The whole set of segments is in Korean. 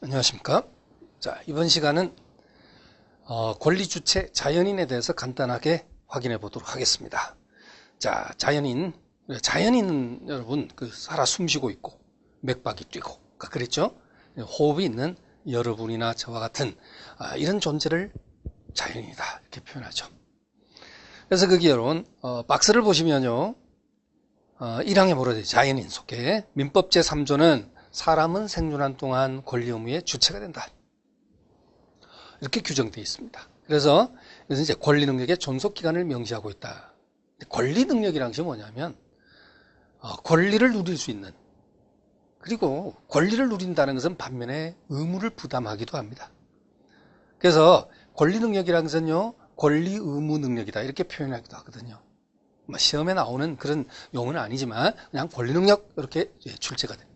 안녕하십니까. 자, 이번 시간은 권리주체 자연인에 대해서 간단하게 확인해 보도록 하겠습니다. 자, 자연인은 여러분 살아 숨쉬고 있고 맥박이 뛰고 그랬죠. 호흡이 있는 여러분이나 저와 같은 이런 존재를 자연인이다 이렇게 표현하죠. 그래서 그게 여러분 박스를 보시면요, 1항에 뭐라 되죠? 자연인 속에 민법 제3조는 사람은 생존한 동안 권리 의무의 주체가 된다. 이렇게 규정되어 있습니다. 그래서 이제 권리 능력의 존속 기간을 명시하고 있다. 권리 능력이란 것이 뭐냐면 권리를 누릴 수 있는, 그리고 권리를 누린다는 것은 반면에 의무를 부담하기도 합니다. 그래서 권리 능력이란 것은요, 권리 의무 능력이다 이렇게 표현하기도 하거든요. 시험에 나오는 그런 용어는 아니지만 그냥 권리 능력 이렇게 출제가 됩니다.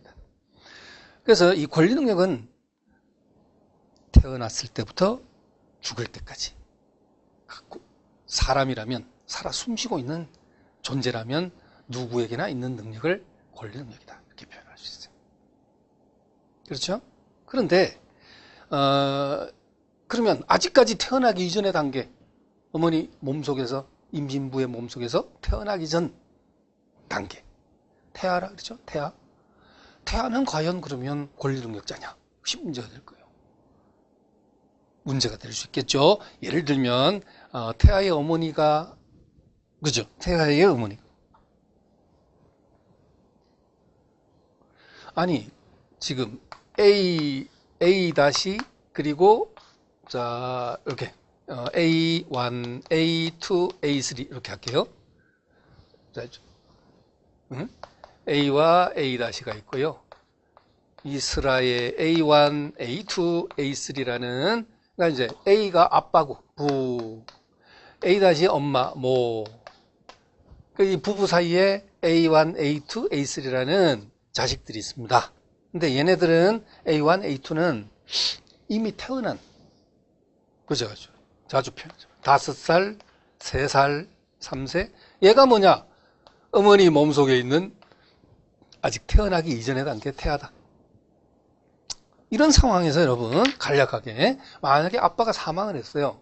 그래서 이 권리 능력은 태어났을 때부터 죽을 때까지 사람이라면, 살아 숨쉬고 있는 존재라면 누구에게나 있는 능력을 권리 능력이다 이렇게 표현할 수 있어요. 그렇죠? 그런데 그러면 아직까지 태어나기 이전의 단계, 어머니 몸속에서, 임신부의 몸속에서 태어나기 전 단계, 태아라 그렇죠? 태아는 과연 그러면 권리 능력자냐? 그것이 문제가 될 거예요. 문제가 될 수 있겠죠. 예를 들면 태아의 어머니가, 그죠? 태아의 어머니, 아니 지금 A 다시 그리고 자 이렇게 A1, A2, A3 이렇게 할게요. 자, A와 A 다시가 있고요. 이 슬하에 A1, A2, A3라는, 그러니까 이제 A가 아빠고 부, A 다시 엄마 모, 이 부부 사이에 A1, A2, A3라는 자식들이 있습니다. 근데 얘네들은 A1, A2는 이미 태어난, 그죠? 자주 표현하죠. 5살, 3살, 3세. 얘가 뭐냐? 어머니 몸속에 있는 아직 태어나기 이전의 단계 태아다. 이런 상황에서 여러분 간략하게, 만약에 아빠가 사망을 했어요.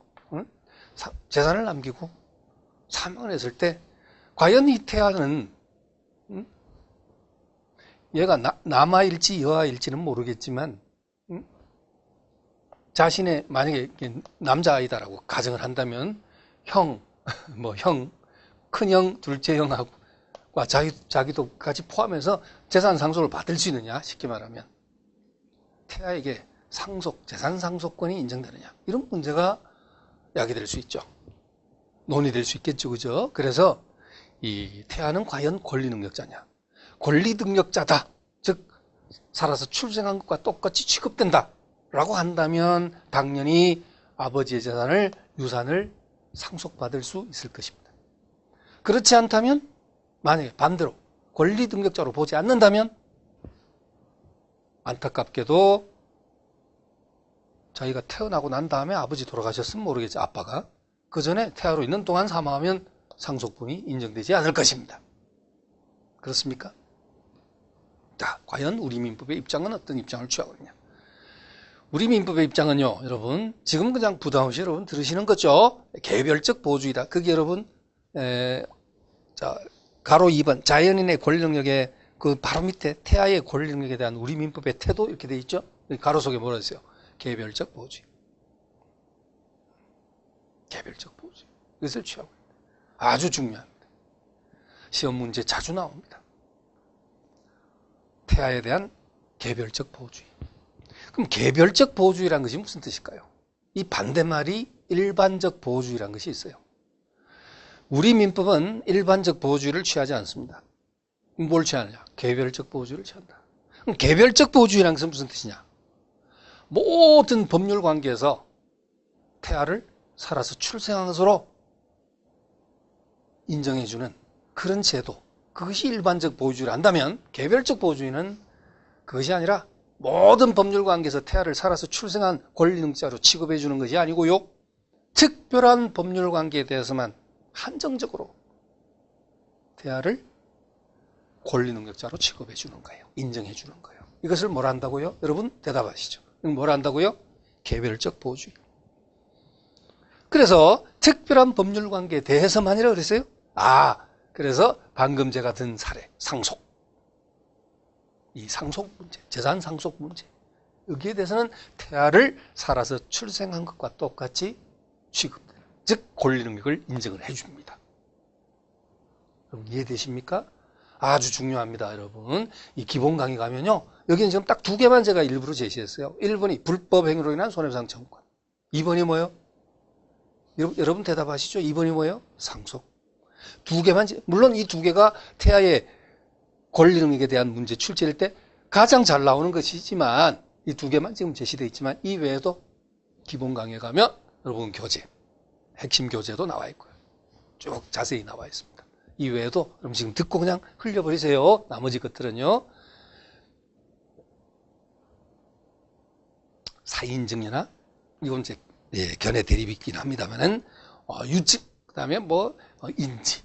재산을 남기고 사망을 했을 때 과연 이 태아는 얘가 남아일지 여아일지는 모르겠지만 자신의, 만약에 남자아이다라고 가정을 한다면 형, 큰형, 둘째 형하고 자기도 같이 포함해서 재산 상속을 받을 수 있느냐, 쉽게 말하면 태아에게 재산 상속권이 인정되느냐, 이런 문제가 야기될 수 있죠. 논의될 수 있겠죠. 그죠? 그래서 이 태아는 과연 권리 능력자냐, 권리 능력자다, 즉 살아서 출생한 것과 똑같이 취급된다 라고 한다면 당연히 아버지의 재산을, 유산을 상속받을 수 있을 것입니다. 그렇지 않다면, 만약에 반대로 권리 능력자로 보지 않는다면 안타깝게도 자기가 태어나고 난 다음에 아버지 돌아가셨으면 모르겠지, 아빠가 그 전에 태아로 있는 동안 사망하면 상속분이 인정되지 않을 것입니다. 그렇습니까? 자, 과연 우리 민법의 입장은 어떤 입장을 취하고 있냐? 우리 민법의 입장은요, 여러분 지금 그냥 부담 없이 여러분 들으시는 거죠. 개별적 보호주의다. 그게 여러분 자, 가로 2번 자연인의 권리 능력의 그 바로 밑에 태아의 권리 능력에 대한 우리 민법의 태도 이렇게 돼 있죠. 가로 속에 뭐라 했어요? 개별적 보호주의. 개별적 보호주의. 이것을 취하고 있습니다. 아주 중요합니다. 시험 문제 자주 나옵니다. 태아에 대한 개별적 보호주의. 그럼 개별적 보호주의란 것이 무슨 뜻일까요? 이 반대말이 일반적 보호주의란 것이 있어요. 우리 민법은 일반적 보호주의를 취하지 않습니다. 뭘 취하느냐? 개별적 보호주의를 취한다. 그럼 개별적 보호주의란 것은 무슨 뜻이냐? 모든 법률 관계에서 태아를 살아서 출생한 것으로 인정해주는 그런 제도, 그것이 일반적 보호주의를 한다면, 개별적 보호주의는 그것이 아니라 모든 법률 관계에서 태아를 살아서 출생한 권리 능력자로 취급해 주는 것이 아니고요, 특별한 법률 관계에 대해서만 한정적으로 태아를 권리 능력자로 취급해 주는 거예요. 인정해 주는 거예요. 이것을 뭐라 한다고요? 여러분 대답하시죠. 뭘 한다고요? 개별적 보호주의. 그래서 특별한 법률 관계에 대해서만이라 그랬어요. 그래서 방금 제가 든 사례, 상속. 이 상속 문제, 재산 상속 문제. 여기에 대해서는 태아를 살아서 출생한 것과 똑같이 취급되는, 즉 권리 능력을 인정을 해줍니다. 여러분 이해되십니까? 아주 중요합니다, 여러분. 이 기본 강의 가면요, 여기는 지금 딱 두 개만 제가 일부러 제시했어요. 1번이 불법 행위로 인한 손해배상 청구권. 2번이 뭐예요? 여러분 대답하시죠? 2번이 뭐예요? 상속. 두 개만, 물론 이 두 개가 태아의 권리 능력에 대한 문제 출제할 때 가장 잘 나오는 것이지만, 이 두 개만 지금 제시되어 있지만, 이 외에도 기본 강의에 가면 여러분 교재, 핵심 교재도 나와 있고요. 쭉 자세히 나와 있습니다. 이 외에도 여러분 지금 듣고 그냥 흘려버리세요. 나머지 것들은요. 사인증여나, 이건 이제 견해 대립이 있긴 합니다만은, 유증, 그 다음에 인지,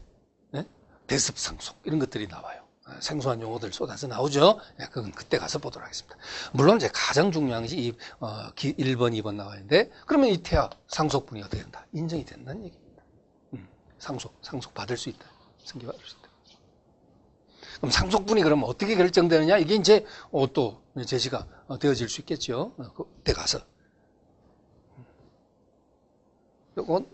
대습상속, 이런 것들이 나와요. 생소한 용어들 쏟아져 나오죠. 그건 그때 가서 보도록 하겠습니다. 물론 이제 가장 중요한 것이 1번, 2번 나와 있는데, 그러면 이 태아 상속분이 어떻게 된다? 인정이 된다는 얘기입니다. 상속 받을 수 있다. 승계받을 수 있다. 그럼 상속분이 그러면 어떻게 결정되느냐? 이게 이제 또 제시가 되어질 수 있겠죠. 그때 가서. 이건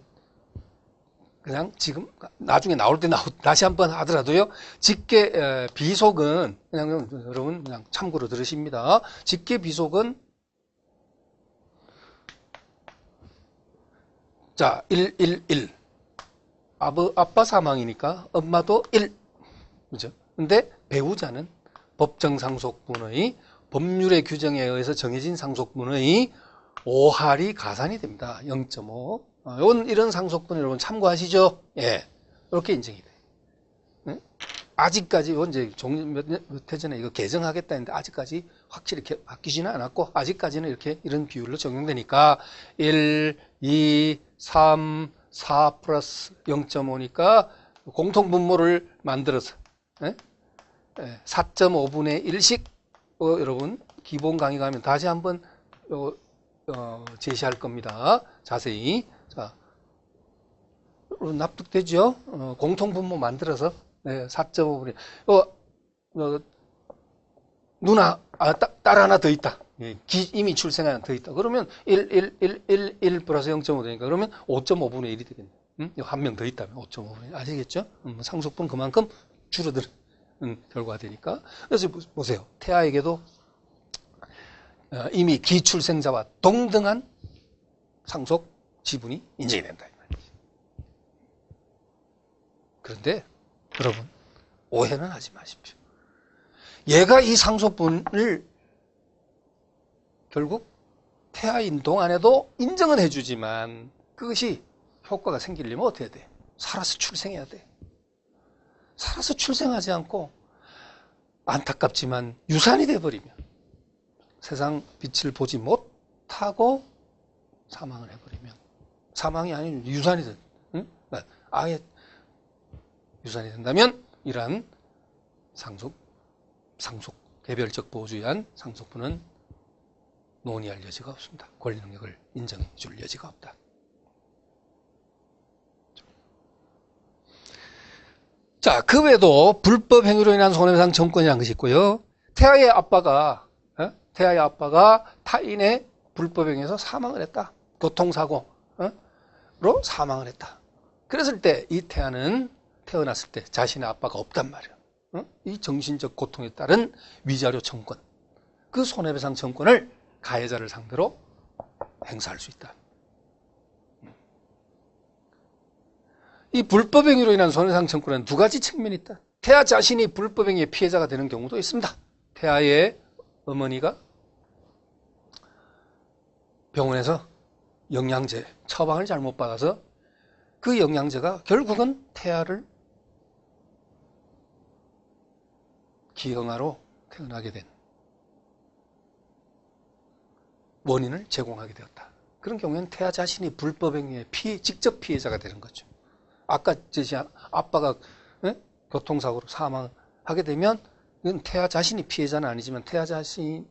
그냥 지금 나중에 나올 때 다시 한번 하더라도요. 직계 비속은 그냥 여러분 그냥 참고로 들으십니다. 직계 비속은 자 111 아빠 사망이니까 엄마도 1, 그죠? 근데 배우자는 법정 상속분의 법률의 규정에 의해서 정해진 상속분의 5할이 가산이 됩니다. 0.5. 이런 상속분 여러분 참고하시죠? 예. 이렇게 인정이 돼요. 네? 아직까지, 이제 몇 해 전에 이거 개정하겠다 했는데 아직까지 확실히 바뀌지는 않았고, 아직까지는 이런 비율로 적용되니까 1, 2, 3, 4 플러스 0.5니까 공통분모를 만들어서 4.5분의 1씩 여러분 기본 강의 가면 다시 한번 제시할 겁니다. 자세히. 자, 납득되죠? 공통분모 만들어서 4.5분의 누나, 딸 하나 더 있다. 이미 출생한 더 있다. 그러면 1 플러스 0.5 되니까 그러면 5.5분의 1이 되겠네. 한 명 더 있다면 5.5분의 1. 아시겠죠? 상속분 그만큼 줄어드는 결과가 되니까. 그래서 보세요. 태아에게도 이미 기출생자와 동등한 상속 지분이 인정이 된다. 그런데 여러분 오해는 하지 마십시오. 얘가 이 상속분을 결국 태아인 동안에도 인정은 해주지만 그것이 효과가 생기려면 어떻게 해야 돼? 살아서 출생해야 돼. 살아서 출생하지 않고 안타깝지만 유산이 돼버리면 세상 빛을 보지 못하고 사망을 해버리면, 사망이 아닌 유산이 된, 아예 유산이 된다면 이러한 상속 개별적 보호주의한 상속분은 논의할 여지가 없습니다. 권리 능력을 인정해 줄 여지가 없다. 자, 그 외에도 불법 행위로 인한 손해배상 청구권이라는 것이 있고요. 태아의 아빠가 타인의 불법 행위에서 사망을 했다. 교통사고로 사망을 했다. 그랬을 때 이 태아는 태어났을 때 자신의 아빠가 없단 말이에요. 이 정신적 고통에 따른 위자료 청구권, 그 손해배상 청구권을 가해자를 상대로 행사할 수 있다. 이 불법행위로 인한 손해배상 청구권에는 두 가지 측면이 있다. 태아 자신이 불법행위의 피해자가 되는 경우도 있습니다. 태아의 어머니가 병원에서 영양제, 처방을 잘못 받아서 그 영양제가 결국은 태아를 기형아로 태어나게 된 원인을 제공하게 되었다. 그런 경우에는 태아 자신이 불법행위의 직접 피해자가 되는 거죠. 아까 제시한 아빠가 교통사고로 사망하게 되면 이건 태아 자신이 피해자는 아니지만 태아 자신이